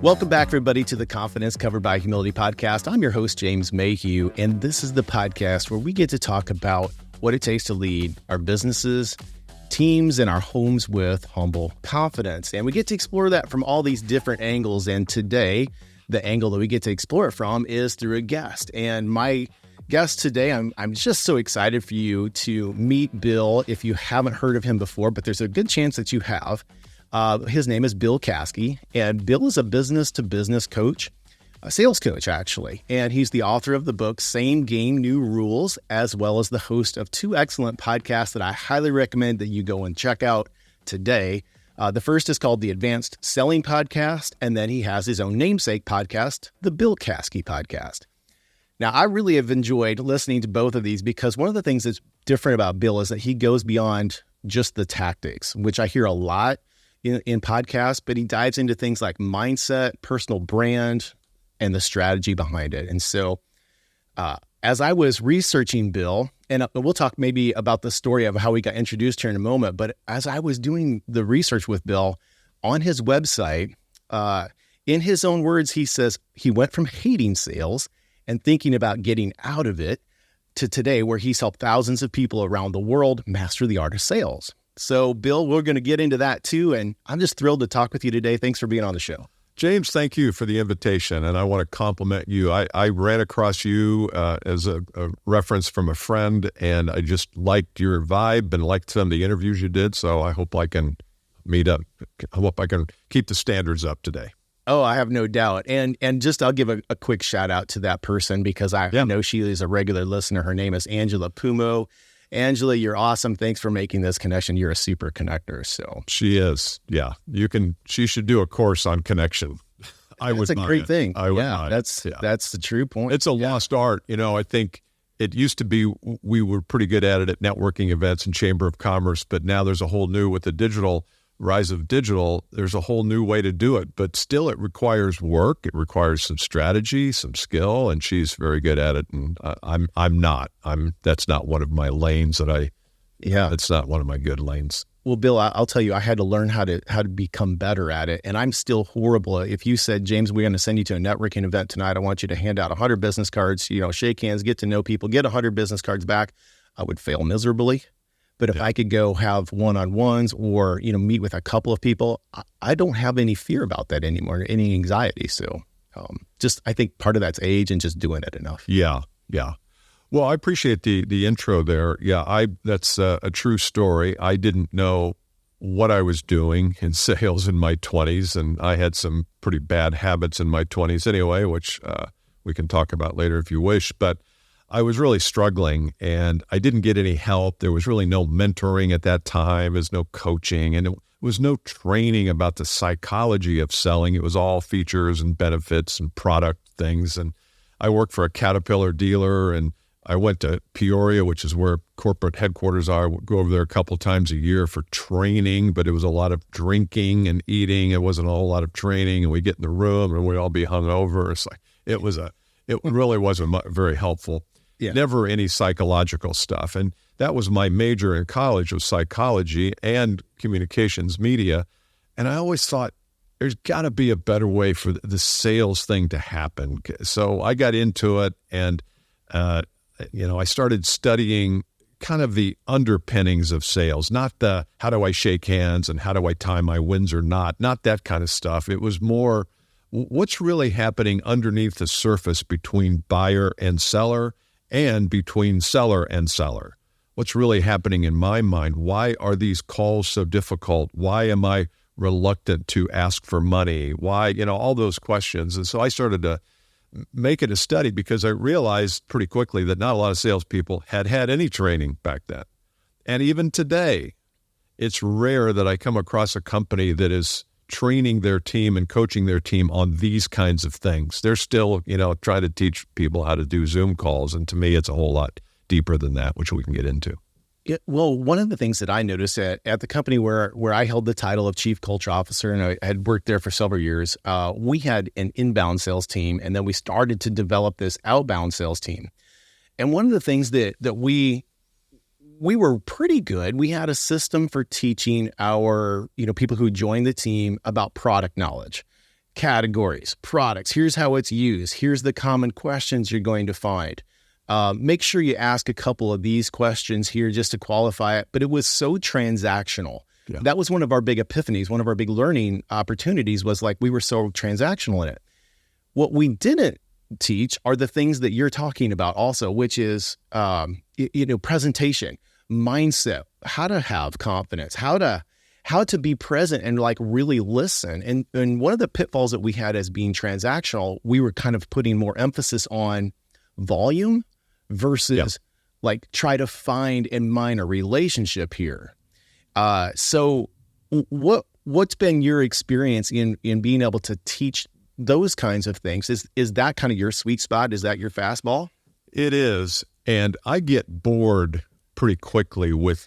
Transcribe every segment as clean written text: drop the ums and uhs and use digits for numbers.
Welcome back, everybody, to the Confidence Covered by Humility podcast. I'm your host, James Mayhew, and this is the podcast where we get to talk about what it takes to lead our businesses, teams, and our homes with humble confidence. And we get to explore that from all these different angles. And today, the angle that we get to explore it from is through a guest. And my guest today, I'm just so excited for you to meet Bill if you haven't heard of him before, but there's a good chance that you have. His name is Bill Caskey, and Bill is a business-to-business coach, a sales coach, actually. And he's the author of the book, Same Game, New Rules, as well as the host of two excellent podcasts that I highly recommend that you go and check out today. The first is called the Advanced Selling Podcast, and then he has his own namesake podcast, the Bill Caskey Podcast. Now, I really have enjoyed listening to both of these because one of the things that's different about Bill is that he goes beyond just the tactics, which I hear a lot in podcasts, but he dives into things like mindset, personal brand, and the strategy behind it. And so as I was researching Bill, and we'll talk maybe about the story of how we got introduced here in a moment, but as I was doing the research with Bill on his website, in his own words, he says he went from hating sales and thinking about getting out of it to today where he's helped thousands of people around the world master the art of sales. So, Bill, we're going to get into that too, and I'm just thrilled to talk with you today. Thanks for being on the show. James, thank you for the invitation, and I want to compliment you. I ran across you as a reference from a friend, and I just liked your vibe and liked some of the interviews you did, so I hope I can meet up. I hope I can keep the standards up today. Oh, I have no doubt. And just I'll give a quick shout out to that person because I know she is a regular listener. Her name is Angela Pumo. Angela, you're awesome. Thanks for making this connection. You're a super connector. So she is. Yeah. She should do a course on connection. That's a great thing. That's the true point. It's a lost art. I think it used to be, we were pretty good at it at networking events and Chamber of Commerce, but now there's a whole new, with the rise of digital, there's a whole new way to do it, but still it requires work. It requires some strategy, some skill, and she's very good at it. And I'm not. That's not one of my lanes it's not one of my good lanes. Well, Bill, I'll tell you, I had to learn how to become better at it. And I'm still horrible. If you said, James, we're going to send you to a networking event tonight, I want you to hand out 100 business cards, shake hands, get to know people, get 100 business cards back, I would fail miserably. But if I could go have one-on-ones or, meet with a couple of people, I don't have any fear about that anymore, any anxiety. So I think part of that's age and just doing it enough. Yeah. Well, I appreciate the intro there. Yeah, that's a true story. I didn't know what I was doing in sales in my 20s, and I had some pretty bad habits in my 20s anyway, which we can talk about later if you wish. But I was really struggling, and I didn't get any help. There was really no mentoring at that time. There's no coaching, and it was no training about the psychology of selling. It was all features and benefits and product things. And I worked for a Caterpillar dealer, and I went to Peoria, which is where corporate headquarters are. I would go over there a couple times a year for training, but it was a lot of drinking and eating. It wasn't a whole lot of training, and we'd get in the room, and we'd all be hungover. It's like it really wasn't very helpful. Yeah. Never any psychological stuff. And that was my major in college, was psychology and communications media. And I always thought there's got to be a better way for the sales thing to happen. So I got into it, and I started studying kind of the underpinnings of sales, not the how do I shake hands and how do I time my wins or not that kind of stuff. It was more what's really happening underneath the surface between buyer and seller, and between seller and seller. What's really happening in my mind? Why are these calls so difficult? Why am I reluctant to ask for money? Why, all those questions. And so I started to make it a study because I realized pretty quickly that not a lot of salespeople had any training back then. And even today, it's rare that I come across a company that is training their team and coaching their team on these kinds of things. They're still, trying to teach people how to do Zoom calls. And to me, it's a whole lot deeper than that, which we can get into. Yeah, well, one of the things that I noticed at the company where I held the title of Chief Culture Officer, and I had worked there for several years, we had an inbound sales team, and then we started to develop this outbound sales team. And one of the things that we were pretty good. We had a system for teaching our, people who joined the team about product knowledge. categories, products. Here's how it's used. Here's the common questions you're going to find. Make sure you ask a couple of these questions here just to qualify it. But it was so transactional. Yeah. That was one of our big epiphanies. One of our big learning opportunities was like we were so transactional in it. What we didn't teach are the things that you're talking about also, which is, presentation, mindset, how to have confidence, how to be present and like really listen. And one of the pitfalls that we had as being transactional, we were kind of putting more emphasis on volume versus like try to find and mine a relationship here. So what's been your experience in being able to teach those kinds of things? Is that kind of your sweet spot? Is that your fastball? It is. And I get bored pretty quickly with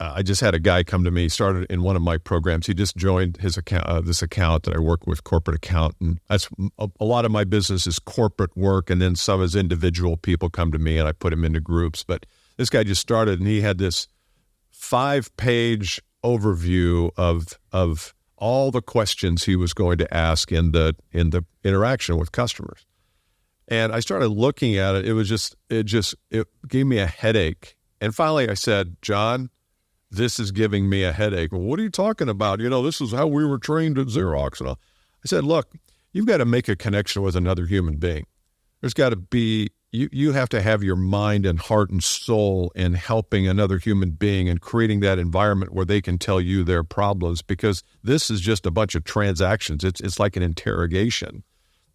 I just had a guy come to me, started in one of my programs. He just joined his account, this account that I work with, corporate accountant. That's a lot of my business is corporate work. And then some as individual people come to me and I put them into groups. But this guy just started and he had this 5-page overview of all the questions he was going to ask in the interaction with customers. And I started looking at it. It gave me a headache. And finally I said, John, this is giving me a headache. Well, what are you talking about? This is how we were trained at Xerox. And I said, look, you've got to make a connection with another human being. There's got to be, you have to have your mind and heart and soul in helping another human being and creating that environment where they can tell you their problems, because this is just a bunch of transactions. It's like an interrogation.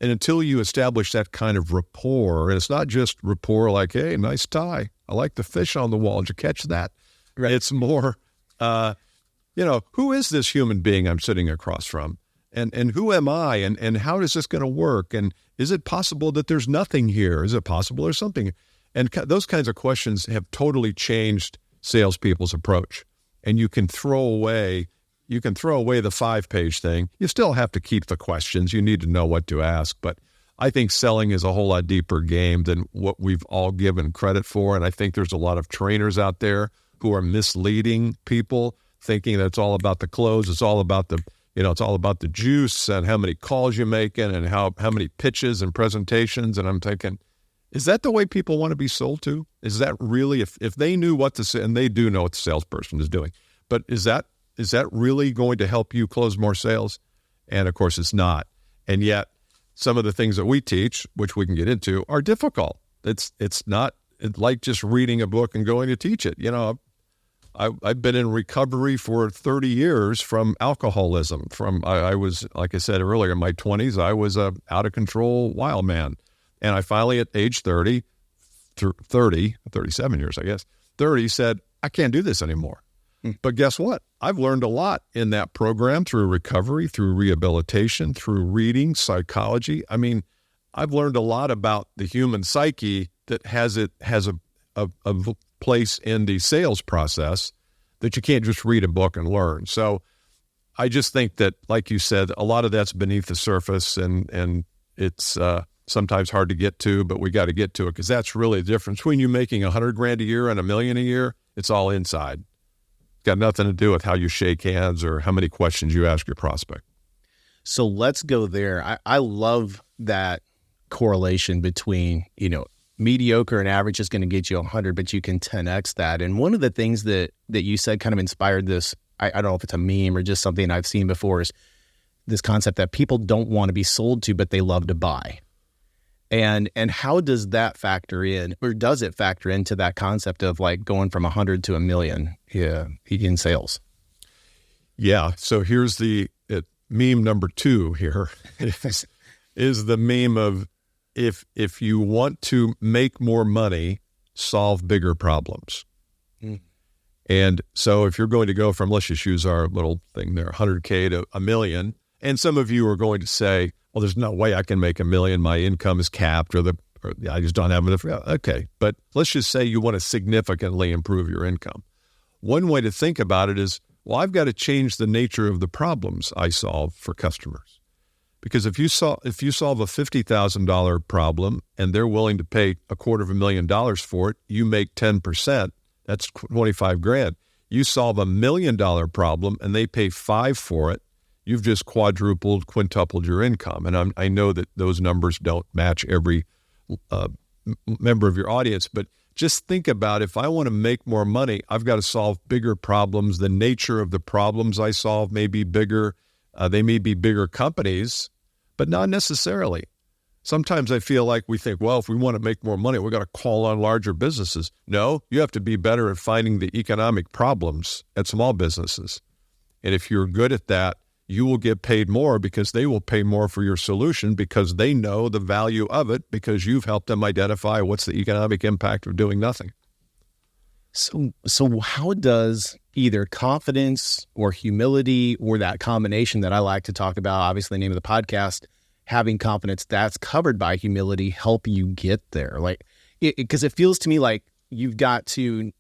And until you establish that kind of rapport, and it's not just rapport like, hey, nice tie. I like the fish on the wall. Did you catch that? Right. It's more, who is this human being I'm sitting across from? And who am I? And how is this going to work? And is it possible that there's nothing here? Is it possible there's something? And those kinds of questions have totally changed salespeople's approach. And you can throw away the 5-page thing. You still have to keep the questions. You need to know what to ask. But I think selling is a whole lot deeper game than what we've all given credit for. And I think there's a lot of trainers out there who are misleading people, thinking that it's all about the close. It's all about it's all about the juice and how many calls you're making and how many pitches and presentations. And I'm thinking, is that the way people want to be sold to? Is that really, if they knew what to say, and they do know what the salesperson is doing, but is that really going to help you close more sales? And of course it's not. And yet some of the things that we teach, which we can get into, are difficult. It's not like just reading a book and going to teach it. I've been in recovery for 30 years from alcoholism. I was, like I said earlier, in my 20s, I was a out of control wild man. And I finally at age 37 years, I guess, 30 said, I can't do this anymore. But guess what? I've learned a lot in that program through recovery, through rehabilitation, through reading, psychology. I mean, I've learned a lot about the human psyche that has a place in the sales process that you can't just read a book and learn. So I just think that, like you said, a lot of that's beneath the surface and it's sometimes hard to get to, but we got to get to it because that's really the difference between you making $100,000 a year and $1 million a year. It's all inside. It's got nothing to do with how you shake hands or how many questions you ask your prospect. So let's go there. I love that correlation between, mediocre and average is going to get you 100, but you can 10x that. And one of the things that you said kind of inspired this, I don't know if it's a meme or just something I've seen before, is this concept that people don't want to be sold to, but they love to buy. And how does that factor in, or does it factor into that concept of like going from 100 to 1 million in sales? Yeah. So here's the meme number 2 here is the meme of, if you want to make more money, solve bigger problems. And so if you're going to go from, let's just use our little thing there, 100K to 1 million, and some of you are going to say, well, there's no way I can make 1 million. My income is capped or I just don't have enough. Okay. But let's just say you want to significantly improve your income. One way to think about it is, well, I've got to change the nature of the problems I solve for customers. Because if you solve a $50,000 problem and they're willing to pay $250,000 for it, you make 10%. That's $25,000. You solve $1 million problem and they pay $5 for it, you've just quadrupled, quintupled your income. And I know that those numbers don't match every member of your audience, but just think about, if I want to make more money, I've got to solve bigger problems. The nature of the problems I solve may be bigger. They may be bigger companies, but not necessarily. Sometimes I feel like we think, well, if we want to make more money, we've got to call on larger businesses. No, you have to be better at finding the economic problems at small businesses. And if you're good at that, you will get paid more because they will pay more for your solution because they know the value of it because you've helped them identify what's the economic impact of doing nothing. So how does either confidence or humility or that combination that I like to talk about, obviously the name of the podcast, having confidence that's covered by humility, help you get there? Like, because it feels to me like you've got to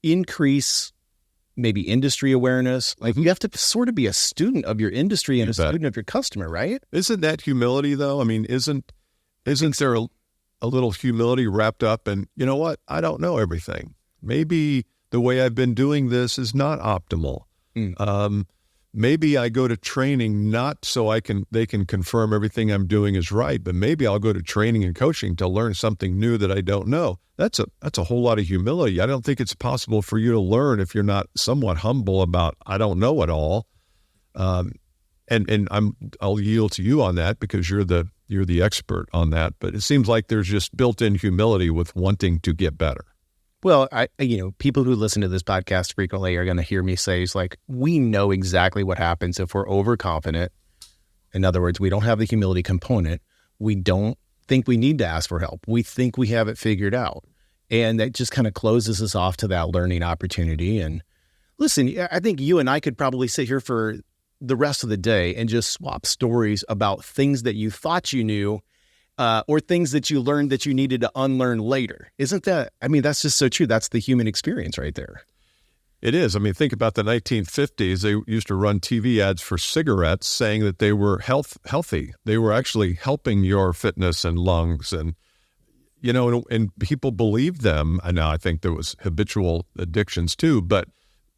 increase maybe industry awareness. Like, you have to sort of be a student of your industry and student of your customer, right? Isn't that humility though? I mean, isn't there a little humility wrapped up in, you know what? I don't know everything. Maybe the way I've been doing this is not optimal. Maybe I go to training not so they can confirm everything I'm doing is right, but maybe I'll go to training and coaching to learn something new that I don't know. That's a whole lot of humility. I don't think it's possible for you to learn if you're not somewhat humble about, I don't know it all. And I'll yield to you on that because you're the expert on that. But it seems like there's just built-in humility with wanting to get better. Well, people who listen to this podcast frequently are going to hear me say, it's like, we know exactly what happens if we're overconfident. In other words, we don't have the humility component. We don't think we need to ask for help. We think we have it figured out. And that just kind of closes us off to that learning opportunity. And listen, I think you and I could probably sit here for the rest of the day and just swap stories about things that you thought you knew, or things that you learned that you needed to unlearn later. Isn't that, that's just so true. That's the human experience right there. It is. I mean, think about the 1950s. They used to run TV ads for cigarettes saying that they were healthy. They were actually helping your fitness and lungs. And, and people believed them. And now I think there was habitual addictions too, but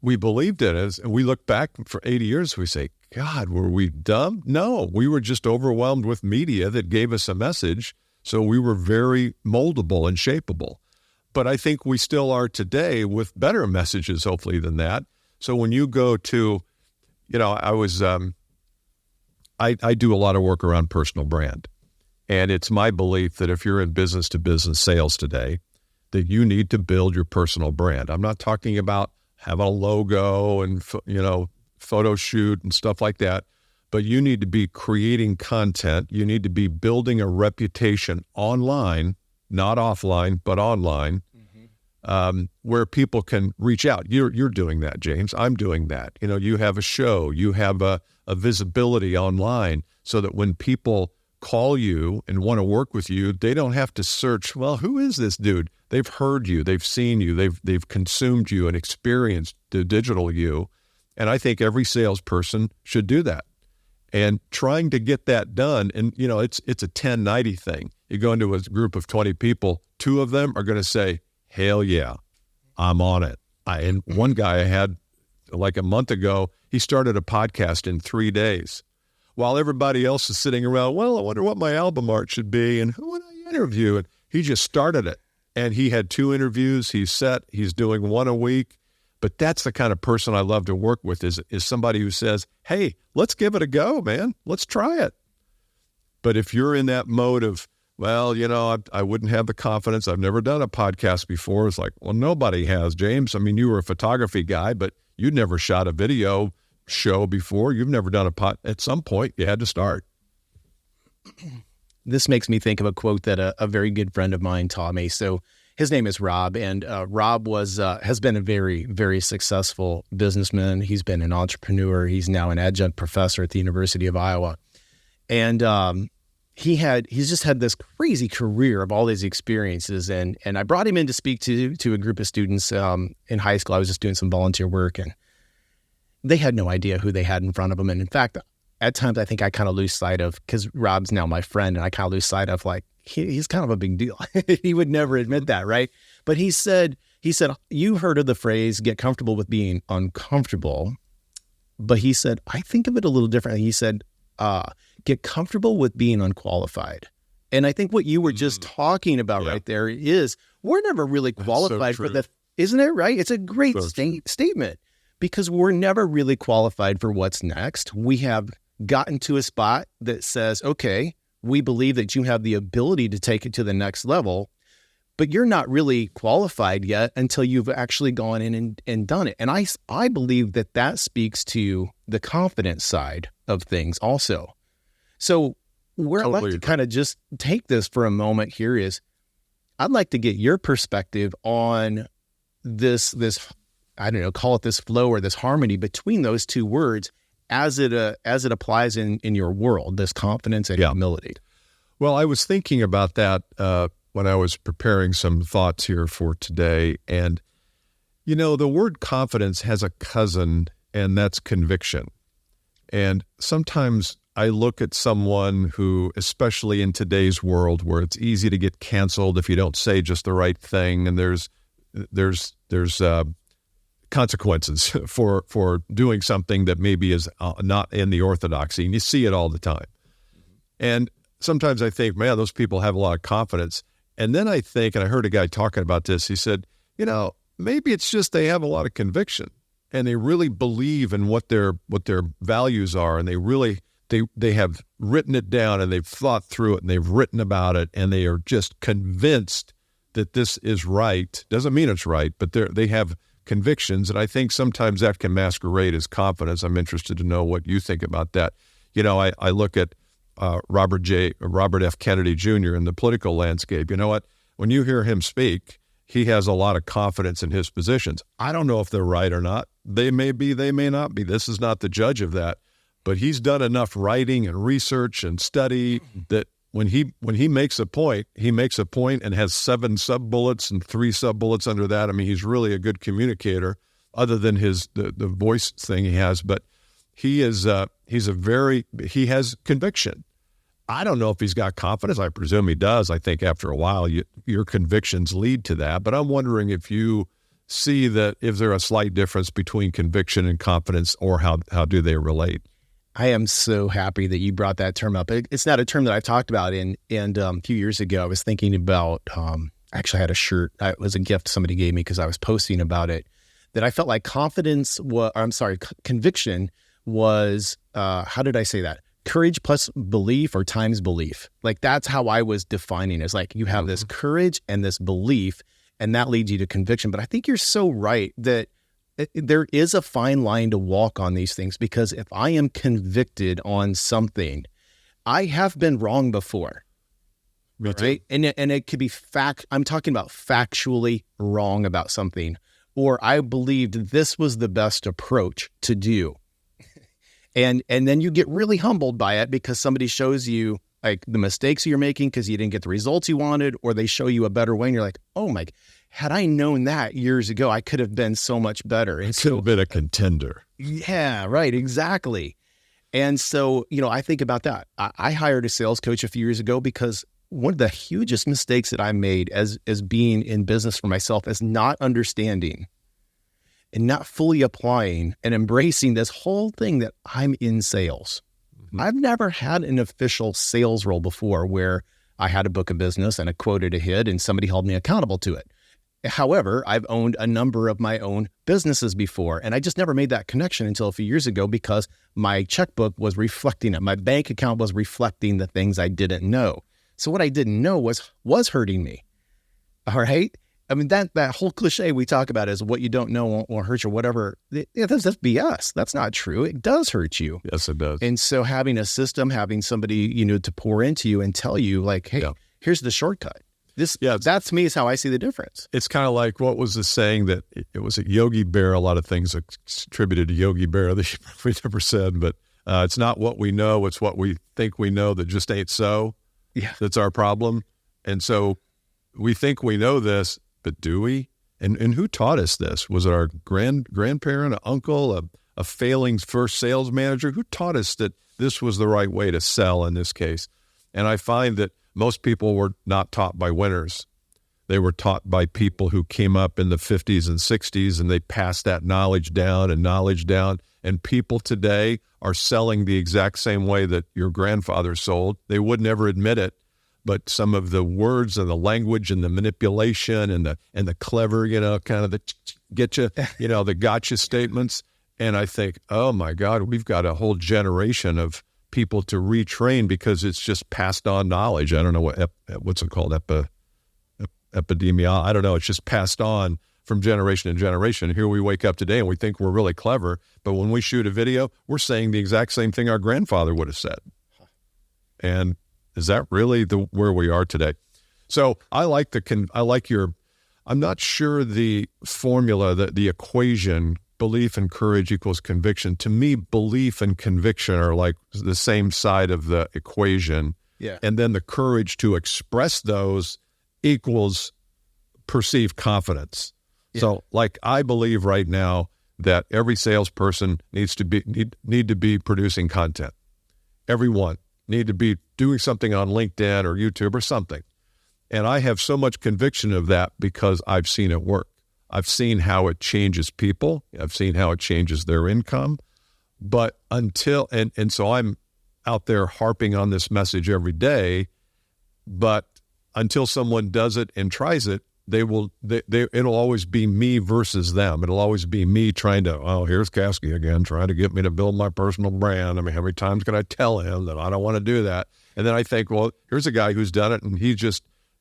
we believed it. And we look back for 80 years, we say, God, were we dumb? No, we were just overwhelmed with media that gave us a message. So we were very moldable and shapeable. But I think we still are today with better messages, hopefully, than that. So when you go to, I do a lot of work around personal brand. And it's my belief that if you're in business-to-business sales today, that you need to build your personal brand. I'm not talking about having a logo and, photo shoot and stuff like that, but you need to be creating content. You need to be building a reputation online, not offline, but online, where people can reach out. You're doing that, James. I'm doing that. You have a show, you have a visibility online so that when people call you and want to work with you, they don't have to search, well, who is this dude? They've heard you, they've seen you, they've consumed you and experienced the digital you. And I think every salesperson should do that. And trying to get that done, and it's a 10-90 thing. You go into a group of 20 people, 2 of them are going to say, hell yeah, I'm on it. And one guy I had like a month ago, he started a podcast in 3 days. While everybody else is sitting around, well, I wonder what my album art should be and who would I interview? And he just started it. And he had 2 interviews. He's doing 1 a week. But that's the kind of person I love to work with is somebody who says, hey, let's give it a go, man. Let's try it. But if you're in that mode of, well, I wouldn't have the confidence. I've never done a podcast before. It's like, well, nobody has, James. I mean, you were a photography guy, but you'd never shot a video show before. You've never done at some point, you had to start. This makes me think of a quote that a very good friend of mine taught me. So his name is Rob, and Rob has been a very, very successful businessman. He's been an entrepreneur. He's now an adjunct professor at the University of Iowa. And he's just had this crazy career of all these experiences. And I brought him in to speak to a group of students in high school. I was just doing some volunteer work, and they had no idea who they had in front of them. And in fact, at times I think I kind of lose sight of, because Rob's now my friend, and I kind of lose sight of like, he's kind of a big deal. He would never admit that, right? But he said, you heard of the phrase, get comfortable with being uncomfortable. But he said, I think of it a little differently. He said, get comfortable with being unqualified. And I think what you were just talking about right there is we're never really qualified for isn't it right? It's a great statement because we're never really qualified for what's next. We have gotten to a spot that says, okay, we believe that you have the ability to take it to the next level, but you're not really qualified yet until you've actually gone in and done it. And I believe that speaks to the confidence side of things also. So where I'd like to kind of just take this for a moment here is I'd like to get your perspective on this, I don't know, call it this flow or this harmony between those two words as it applies in your world, this confidence and humility. Well, I was thinking about that when I was preparing some thoughts here for today. And, the word confidence has a cousin, and that's conviction. And sometimes I look at someone who, especially in today's world where it's easy to get canceled if you don't say just the right thing, and there's consequences for doing something that maybe is not in the orthodoxy, and you see it all the time. And sometimes I think, man, those people have a lot of confidence. And then I think, and I heard a guy talking about this, he said, maybe it's just they have a lot of conviction and they really believe in what their values are, and they really they have written it down and they've thought through it and they've written about it and they are just convinced that this is right. Doesn't mean it's right, but they have convictions, and I think sometimes that can masquerade as confidence. I'm interested to know what you think about that. I look at Robert F. Kennedy Jr. in the political landscape. You know what? When you hear him speak, he has a lot of confidence in his positions. I don't know if they're right or not. They may be, they may not be. This is not the judge of that. But he's done enough writing and research and study that when he makes a point, and has 7 sub-bullets and 3 sub-bullets under that. I mean, he's really a good communicator, other than the voice thing he has. But he has conviction. I don't know if he's got confidence. I presume he does. I think after a while, your convictions lead to that. But I'm wondering if you see that, if there a slight difference between conviction and confidence, or how do they relate? I am so happy that you brought that term up. It's not a term that I've talked about and a few years ago, I was thinking about, actually I had a shirt. It was a gift somebody gave me because I was posting about it, that I felt like conviction was, how did I say that? Courage plus belief or times belief. Like that's how I was defining it. It's like you have this courage and this belief, and that leads you to conviction. But I think you're so right that there is a fine line to walk on these things, because if I am convicted on something, I have been wrong before. Me too. Right? And it could be I'm talking about factually wrong about something, or I believed this was the best approach to do. And then you get really humbled by it because somebody shows you like the mistakes you're making because you didn't get the results you wanted, or they show you a better way and you're like, oh my, had I known that years ago, I could have been so much better. It could have been a contender. Yeah, right. Exactly. And so, I think about that. I hired a sales coach a few years ago because one of the hugest mistakes that I made as being in business for myself is not understanding and not fully applying and embracing this whole thing that I'm in sales. Mm-hmm. I've never had an official sales role before where I had a book of business and a quota to hit and somebody held me accountable to it. However, I've owned a number of my own businesses before, and I just never made that connection until a few years ago because my checkbook was reflecting it. My bank account was reflecting the things I didn't know. So what I didn't know was hurting me. All right? I mean, that whole cliche we talk about is what you don't know won't hurt you, whatever. That's BS. That's not true. It does hurt you. Yes, it does. And so having a system, having somebody, to pour into you and tell you like, hey, here's the shortcut. That to me is how I see the difference. It's kind of like, what was the saying that it was a Yogi Bear? A lot of things attributed to Yogi Bear that you probably never said, but it's not what we know. It's what we think we know that just ain't so. Yeah. That's our problem. And so we think we know this, but do we? And who taught us this? Was it our grandparent, an uncle, a failing first sales manager? Who taught us that this was the right way to sell in this case? And I find that most people were not taught by winners. They were taught by people who came up in the 50s and 60s, and they passed that knowledge down, and And people today are selling the exact same way that your grandfather sold. They would never admit it, but some of the words and the language and the manipulation and the clever, kind of the get you, the gotcha statements. And I think, oh my God, we've got a whole generation of people to retrain because it's just passed on knowledge. I don't know what's it called, epidemiology. I don't know. It's just passed on from generation to generation. Here we wake up today and we think we're really clever, but when we shoot a video, we're saying the exact same thing our grandfather would have said. And is that really where we are today? So I'm not sure the formula, the equation, belief and courage equals conviction. To me, belief and conviction are like the same side of the equation. Yeah. And then the courage to express those equals perceived confidence. Yeah. So like I believe right now that every salesperson need to be producing content. Everyone need to be doing something on LinkedIn or YouTube or something. And I have so much conviction of that because I've seen it work. I've seen how it changes people. I've seen how it changes their income. But so I'm out there harping on this message every day, but until someone does it and tries it, it'll always be me versus them. It'll always be me trying to, here's Caskey again, trying to get me to build my personal brand. I mean, how many times can I tell him that I don't want to do that? And then I think, well, here's a guy who's done it, and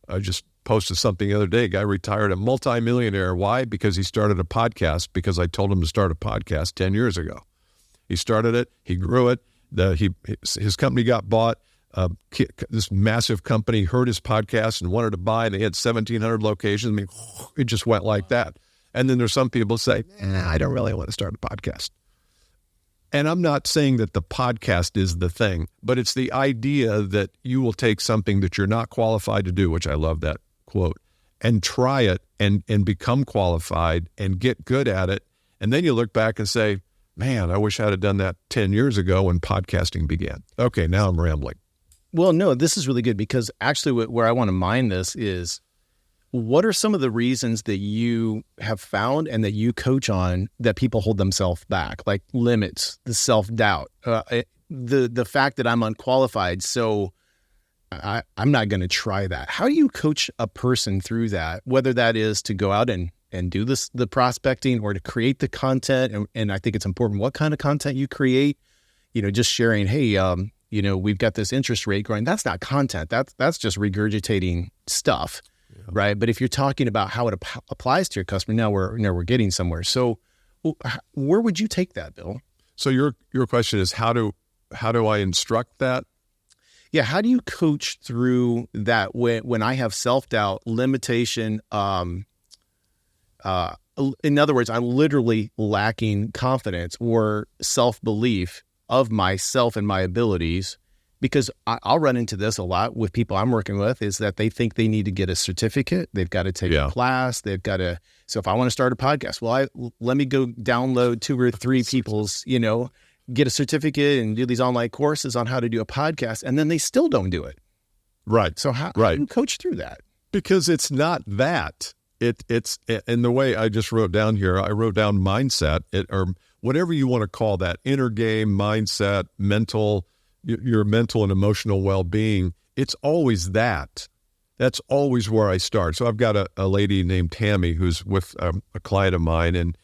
I just posted something the other day. A guy retired, a multimillionaire. Why? Because he started a podcast because I told him to start a podcast 10 years ago. He started it. He grew it. His company got bought. This massive company heard his podcast and wanted to buy. They had 1,700 locations. I mean, it just went like that. And then there's some people say, I don't really want to start a podcast. And I'm not saying that the podcast is the thing, but it's the idea that you will take something that you're not qualified to do, which I love that quote, and try it and become qualified and get good at it. And then you look back and say, man, I wish I'd have done that 10 years ago when podcasting began. Okay, now I'm rambling. Well, no, this is really good because actually where I want to mine this is, what are some of the reasons that you have found and that you coach on that people hold themselves back, like limits, the self-doubt, the fact that I'm unqualified, so I'm not going to try that. How do you coach a person through that, whether that is to go out and do the prospecting or to create the content? And I think it's important what kind of content you create, just sharing, hey, we've got this interest rate growing. That's not content. That's just regurgitating stuff. Yeah. Right. But if you're talking about how it applies to your customer, now we're getting somewhere. So where would you take that, Bill? So your question is how do I instruct that? Yeah. How do you coach through that when I have self-doubt, limitation, in other words, I'm literally lacking confidence or self-belief of myself and my abilities, because I'll run into this a lot with people I'm working with, is that they think they need to get a certificate. They've got to take a class. They've got to, so if I want to start a podcast, let me go download 2 or 3 people's, get a certificate and do these online courses on how to do a podcast. And then they still don't do it. Right. So how do you coach through that? Because it's not that. It's in the way I just wrote down here. I wrote down mindset, or whatever you want to call that, inner game, mindset, your mental and emotional well-being. It's always that. That's always where I start. So I've got a lady named Tammy who's with a client of mine, and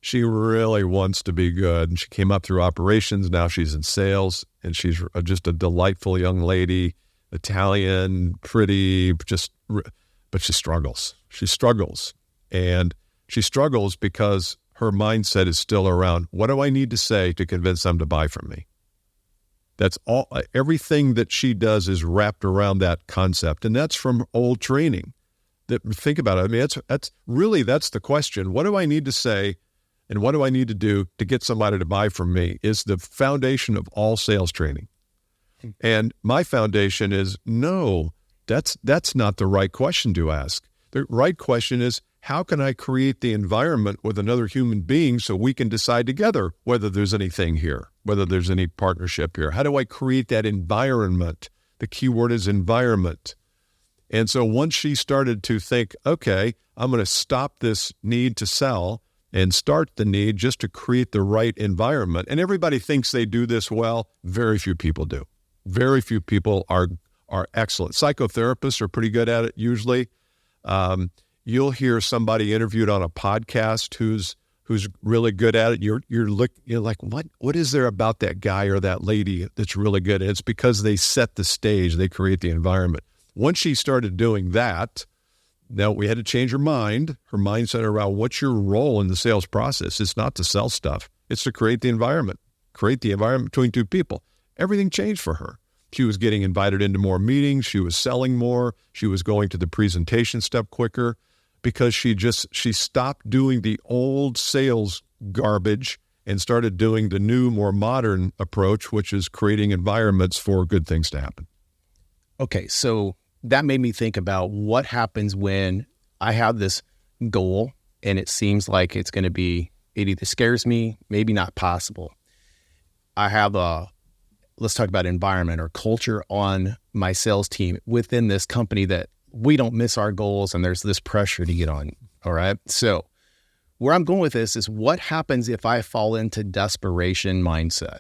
she really wants to be good. And she came up through operations. Now she's in sales, and she's just a delightful young lady, Italian, pretty, but she struggles. She struggles. And she struggles because her mindset is still around, what do I need to say to convince them to buy from me? That's all. Everything that she does is wrapped around that concept. And that's from old training. Think about it. I mean, that's the question. What do I need to say and what do I need to do to get somebody to buy from me is the foundation of all sales training. And my foundation is, no, that's not the right question to ask. The right question is, how can I create the environment with another human being so we can decide together whether there's anything here, whether there's any partnership here? How do I create that environment? The key word is environment. And so once she started to think, okay, I'm going to stop this need to sell and start the need just to create the right environment. And everybody thinks they do this well. Very few people do. Very few people are excellent. Psychotherapists are pretty good at it usually. You'll hear somebody interviewed on a podcast who's really good at it. You're like, what is there about that guy or that lady that's really good? And it's because they set the stage, they create the environment. Once she started doing that, now we had to change her mindset around what's your role in the sales process. It's not to sell stuff. It's to create the environment between two people. Everything changed for her. She was getting invited into more meetings. She was selling more. She was going to the presentation step quicker because she stopped doing the old sales garbage and started doing the new, more modern approach, which is creating environments for good things to happen. Okay, so that made me think about what happens when I have this goal and it seems like it's going to be, it either scares me, maybe not possible. I have let's talk about environment or culture on my sales team within this company that we don't miss our goals and there's this pressure to get on. All right. So where I'm going with this is what happens if I fall into desperation mindset?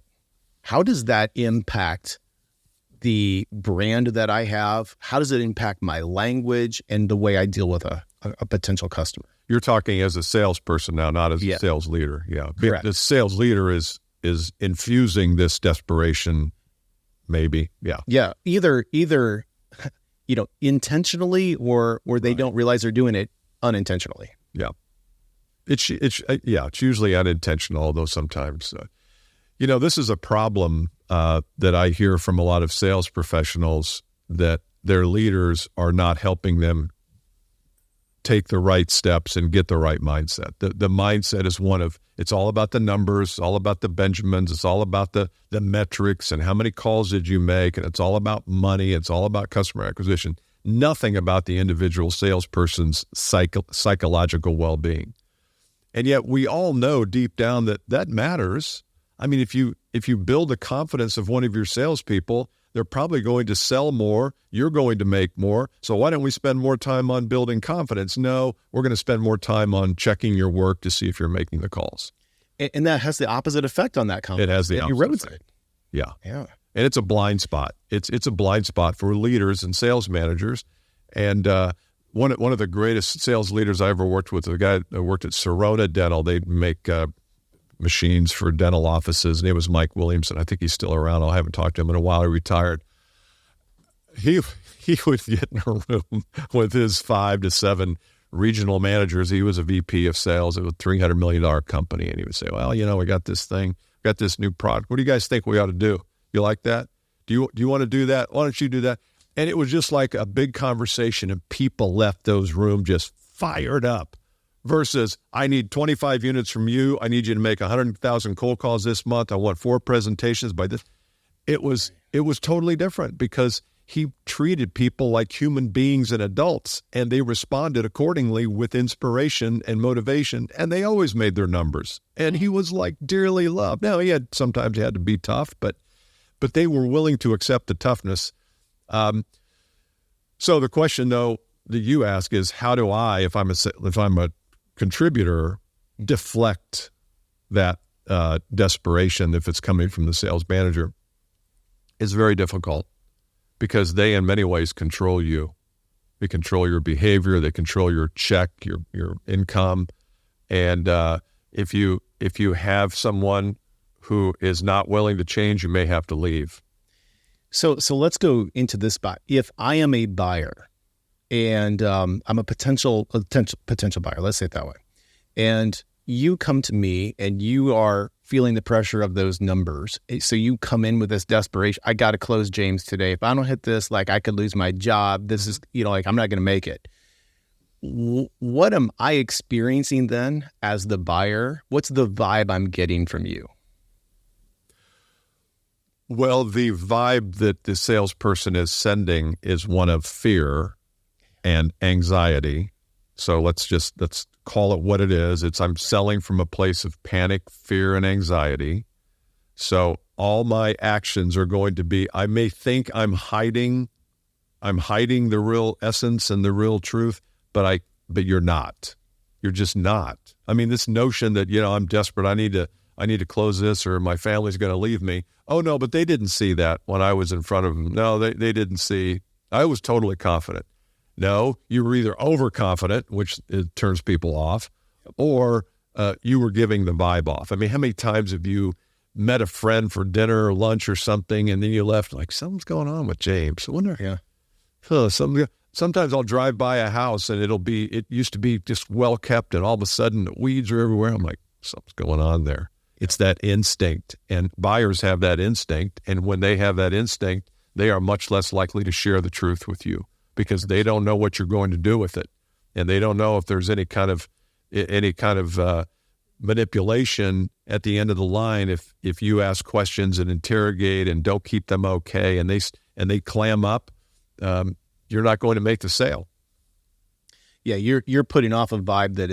How does that impact the brand that I have? How does it impact my language and the way I deal with a potential customer? You're talking as a salesperson now, not as a sales leader. Yeah. Correct. The sales leader is infusing this desperation, maybe. Yeah. Yeah. Either intentionally or they don't realize they're doing it unintentionally. Yeah. It's usually unintentional, although sometimes, this is a problem that I hear from a lot of sales professionals, that their leaders are not helping them take the right steps and get the right mindset. The mindset is one of, it's all about the numbers, all about the Benjamins, it's all about the metrics and how many calls did you make, and it's all about money, it's all about customer acquisition. Nothing about the individual salesperson's psychological well-being. And yet we all know deep down that matters. I mean, if you build the confidence of one of your salespeople, they're probably going to sell more. You're going to make more. So why don't we spend more time on building confidence? No, we're going to spend more time on checking your work to see if you're making the calls. And that has the opposite effect on that confidence. It has the opposite effect. Yeah. Yeah. And it's a blind spot. It's a blind spot for leaders and sales managers. And one of the greatest sales leaders I ever worked with, a guy that worked at Sirona Dental. They make machines for dental offices. His name was Mike Williamson. I think he's still around. I haven't talked to him in a while. He retired. He would get in a room with his 5 to 7 regional managers. He was a VP of sales at a $300 million company. And he would say, well, we got this thing, got this new product. What do you guys think we ought to do? You like that? Do you want to do that? Why don't you do that? And it was just like a big conversation, and people left those rooms just fired up. Versus, I need 25 units from you. I need you to make 100,000 cold calls this month. I want 4 presentations by this. It was totally different because he treated people like human beings and adults, and they responded accordingly with inspiration and motivation, and they always made their numbers. And he was like dearly loved. Now, sometimes he had to be tough, but they were willing to accept the toughness. So the question, though, that you ask is, how do I, if I'm a contributor, deflect that desperation if it's coming from the sales manager? It's very difficult because they, in many ways, control you. They control your behavior. They control your check, your income. And if you have someone who is not willing to change, you may have to leave. So let's go into this spot. If I am a buyer and I'm a potential buyer, let's say it that way, and you come to me and you are feeling the pressure of those numbers. So you come in with this desperation. I got to close James today. If I don't hit this, like I could lose my job. This is, I'm not going to make it. What am I experiencing then as the buyer? What's the vibe I'm getting from you? Well, the vibe that the salesperson is sending is one of fear and anxiety. So let's call it what it is. I'm selling from a place of panic, fear, and anxiety. So all my actions are going to be, I may think I'm hiding the real essence and the real truth, but you're not. You're just not. I mean, this notion that, I'm desperate, I need to close this or my family's going to leave me. Oh, no, but they didn't see that when I was in front of them. No, they didn't see. I was totally confident. No, you were either overconfident, which it turns people off, or you were giving the vibe off. I mean, how many times have you met a friend for dinner or lunch or something, and then you left like, something's going on with James? I wonder, sometimes I'll drive by a house and it used to be just well kept, and all of a sudden the weeds are everywhere. I'm like, something's going on there. It's that instinct, and buyers have that instinct. And when they have that instinct, they are much less likely to share the truth with you because they don't know what you're going to do with it. And they don't know if there's any kind of manipulation at the end of the line. If you ask questions and interrogate and don't keep them okay, and they clam up, you're not going to make the sale. Yeah, you're putting off a vibe that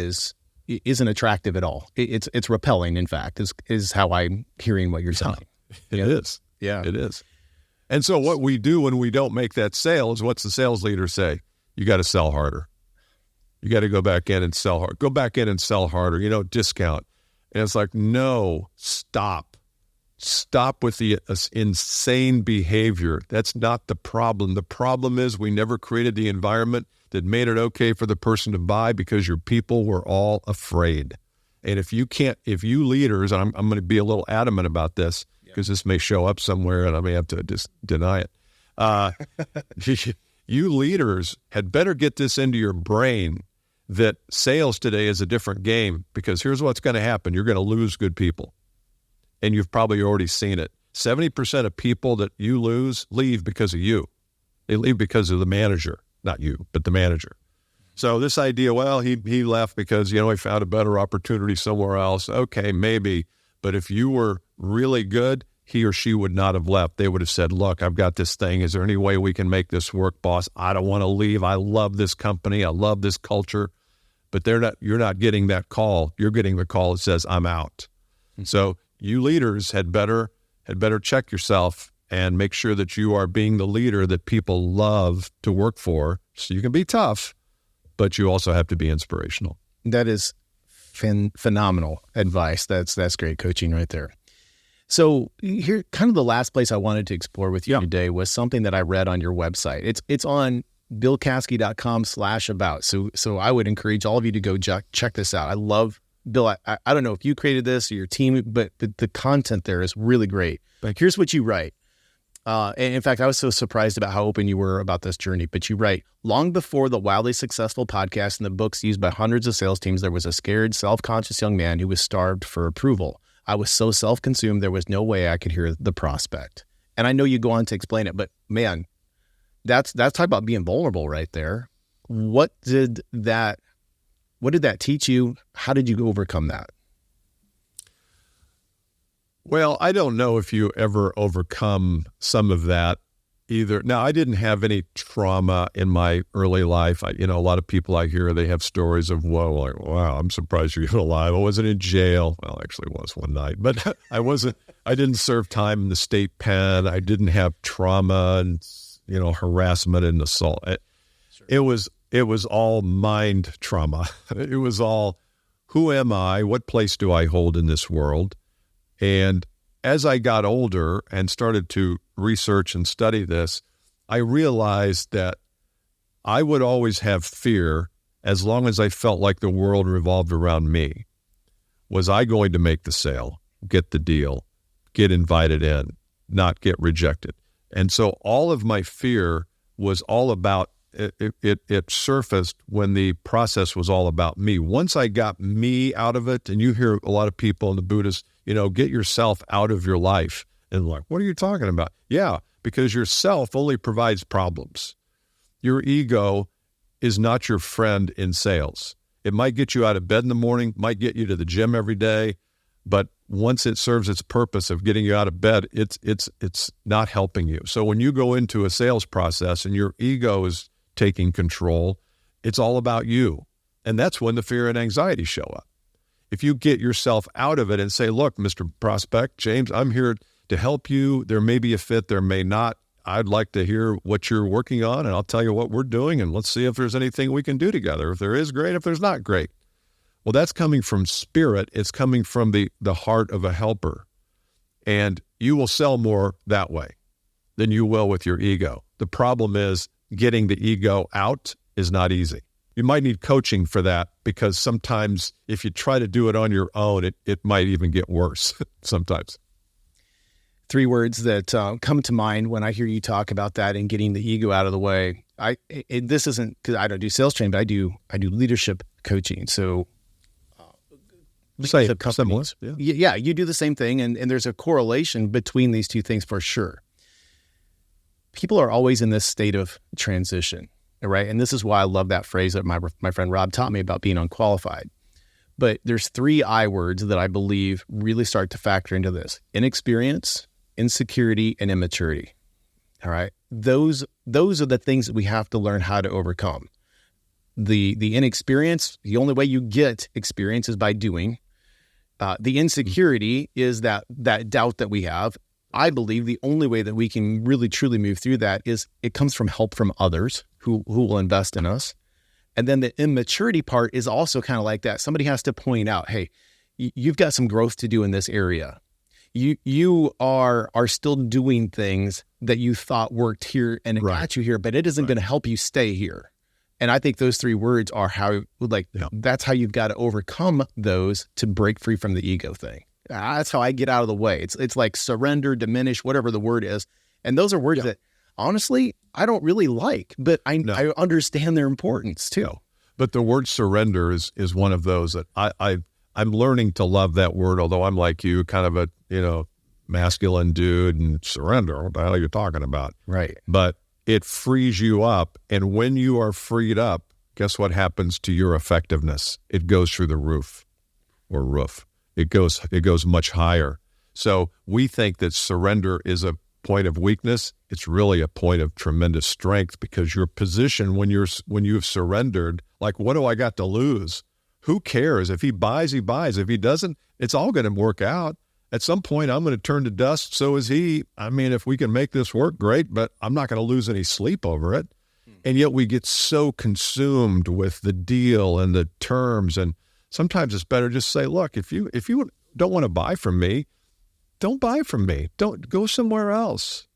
isn't attractive at all. It's repelling, in fact, is how I'm hearing what you're saying. It is. Yeah. It is. And so what we do when we don't make that sale is, what's the sales leader say? You got to sell harder. You got to go back in and sell hard. Go back in and sell harder, discount. And it's like, no, stop. Stop with the insane behavior. That's not the problem. The problem is we never created the environment that made it okay for the person to buy because your people were all afraid. And if you leaders, and I'm going to be a little adamant about this because this may show up somewhere and I may have to just deny it. You leaders had better get this into your brain that sales today is a different game, because here's what's going to happen. You're going to lose good people. And you've probably already seen it. 70% of people that you lose leave because of you. They leave because of the manager. Not you, but the manager. So this idea, well, he left because, he found a better opportunity somewhere else. Okay, maybe. But if you were really good, he or she would not have left. They would have said, look, I've got this thing. Is there any way we can make this work, boss? I don't want to leave. I love this company. I love this culture. But you're not getting that call. You're getting the call that says, I'm out. Mm-hmm. So you leaders had better check yourself and make sure that you are being the leader that people love to work for. So you can be tough, but you also have to be inspirational. That is phenomenal advice. That's great coaching right there. So here, kind of the last place I wanted to explore with you today was something that I read on your website. It's on billcaskey.com/about. So I would encourage all of you to go check this out. I love Bill. I don't know if you created this or your team, but the content there is really great. But here's what you write. And in fact, I was so surprised about how open you were about this journey, but you write, long before the wildly successful podcast and the books used by hundreds of sales teams, there was a scared, self-conscious young man who was starved for approval. I was so self-consumed, there was no way I could hear the prospect. And I know you go on to explain it, but man, that's talking about being vulnerable right there. What did that teach you? How did you overcome that? Well, I don't know if you ever overcome some of that either. Now, I didn't have any trauma in my early life. A lot of people I hear, they have stories of, like, wow, I'm surprised you're even alive. I wasn't in jail. Well, actually was one night, but I didn't serve time in the state pen. I didn't have trauma and, harassment and assault. It was all mind trauma. It was all, who am I? What place do I hold in this world? And as I got older and started to research and study this, I realized that I would always have fear as long as I felt like the world revolved around me. Was I going to make the sale, get the deal, get invited in, not get rejected? And so all of my fear was all about, it surfaced when the process was all about me. Once I got me out of it, and you hear a lot of people in the Buddhist, get yourself out of your life. And like, what are you talking about? Yeah, because yourself only provides problems. Your ego is not your friend in sales. It might get you out of bed in the morning, might get you to the gym every day, but once it serves its purpose of getting you out of bed, it's not helping you. So when you go into a sales process and your ego is taking control, it's all about you. And that's when the fear and anxiety show up. If you get yourself out of it and say, look, Mr. Prospect, James, I'm here to help you. There may be a fit, there may not. I'd like to hear what you're working on, and I'll tell you what we're doing, and let's see if there's anything we can do together. If there is, great. If there's not, great. Well, that's coming from spirit. It's coming from the heart of a helper. And you will sell more that way than you will with your ego. The problem is getting the ego out is not easy. You might need coaching for that, because sometimes if you try to do it on your own, it might even get worse sometimes. 3 words that come to mind when I hear you talk about that and getting the ego out of the way. This isn't because I don't do sales training, but I do leadership coaching. So Similar. Yeah, you do the same thing, and there's a correlation between these two things for sure. People are always in this state of transition, right? And this is why I love that phrase that my friend Rob taught me about being unqualified. But there's 3 I words that I believe really start to factor into this: inexperience, insecurity, and immaturity. All right. Those are the things that we have to learn how to overcome. The inexperience, the only way you get experience is by doing. The insecurity is that doubt that we have. I believe the only way that we can really truly move through that is it comes from help from others who will invest in us. And then the immaturity part is also kind of like that. Somebody has to point out, hey, you've got some growth to do in this area. You are still doing things that you thought worked here and it got you here, but it isn't going to help you stay here. And I think those 3 words are how, that's how you've got to overcome those to break free from the ego thing. That's how I get out of the way. It's like surrender, diminish, whatever the word is. And those are words that honestly, I don't really like, but I understand their importance too. No. But the word surrender is one of those that I'm learning to love that word, although I'm like you, kind of a, masculine dude, and surrender, what the hell are you talking about? Right. But it frees you up. And when you are freed up, guess what happens to your effectiveness? It goes through the roof. It goes much higher. So we think that surrender is a point of weakness. It's really a point of tremendous strength, because your position when you've surrendered, like, what do I got to lose? Who cares? If he buys, he buys. If he doesn't, it's all going to work out. At some point, I'm going to turn to dust. So is he. I mean, if we can make this work, great, but I'm not going to lose any sleep over it. And yet we get so consumed with the deal and the terms. And sometimes it's better just say, look, if you don't want to buy from me, don't buy from me. Don't go somewhere else.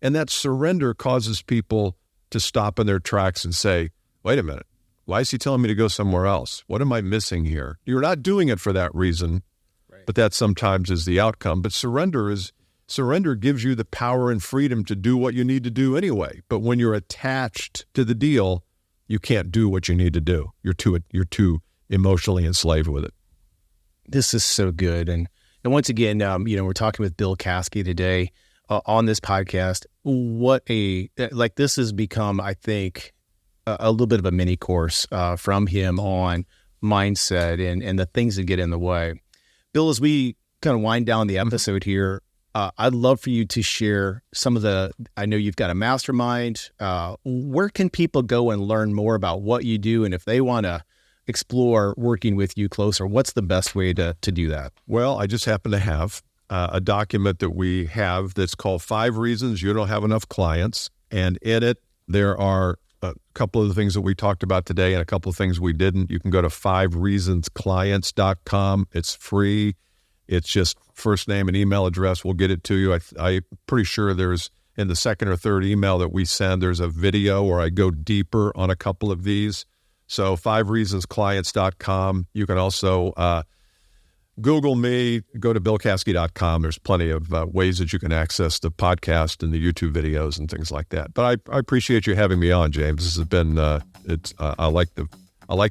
And that surrender causes people to stop in their tracks and say, wait a minute, why is he telling me to go somewhere else? What am I missing here? You're not doing it for that reason, but that sometimes is the outcome. But surrender gives you the power and freedom to do what you need to do anyway. But when you're attached to the deal, you can't do what you need to do. You're too emotionally enslaved with it. This is so good. And once again, we're talking with Bill Caskey today on this podcast. This has become, I think, a little bit of a mini course from him on mindset and the things that get in the way. Bill, as we kind of wind down the episode here, I'd love for you to share I know you've got a mastermind. Where can people go and learn more about what you do? And if they want to explore working with you closer, what's the best way to do that? Well, I just happen to have a document that we have that's called 5 Reasons You Don't Have Enough Clients. And in it, there are a couple of the things that we talked about today and a couple of things we didn't. You can go to 5reasonsclients.com. It's free. It's just first name and email address. We'll get it to you. I'm pretty sure there's, in the second or third email that we send, there's a video where I go deeper on a couple of these. So 5reasonsclients.com. You can also Google me, go to billcaskey.com. There's plenty of ways that you can access the podcast and the YouTube videos and things like that. But I appreciate you having me on, James. This has been, I like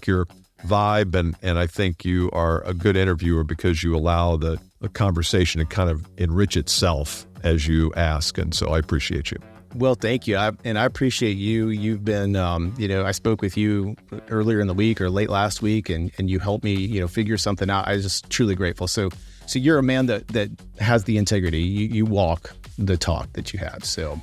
your vibe, and I think you are a good interviewer because you allow the conversation to kind of enrich itself as you ask. And so I appreciate you. Well, thank you. I appreciate you. You've been, I spoke with you earlier in the week or late last week, and you helped me, figure something out. I was just truly grateful. So you're a man that has the integrity. You walk the talk that you have. So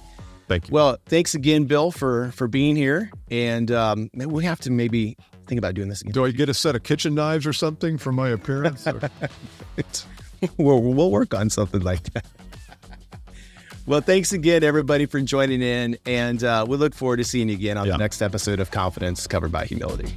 thank you. Well, thanks again, Bill, for being here. And we have to maybe think about doing this again. Do I get a set of kitchen knives or something for my appearance? We'll work on something like that. Well, thanks again, everybody, for joining in, and we look forward to seeing you again on the next episode of Confidence Covered by Humility.